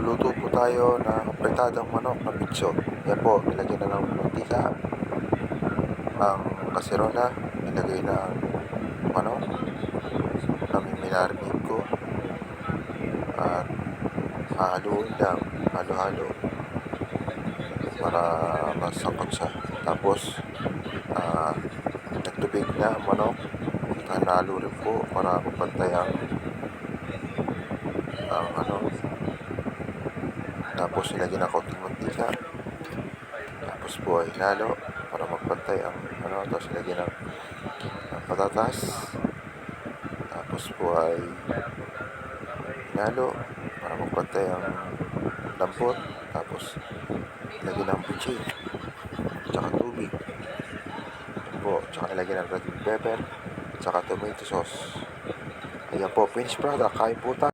Magluluto po tayo ng pritadang manok na bitso. Yan po, nilagyan na ng mantika. Ang kaserola, nilagay na ang manok na minarinate ko. At hahaluin lang, halo-halo para masangkot siya. Tapos, nagtubig na ang manok. Hanalo rin po para mapantay ang tapos ilagyan ng kaunting mantika. Tapos po ay hinalo para magpantay ang tapos ilagyan ng patatas. Tapos po ay hinalo para magpantay ang lambot. Tapos ilagyan ng bitchin tsaka tubig po, tsaka ilagyan ng red pepper tsaka tomato sauce. Ayan po, finished product. Kain po tayo.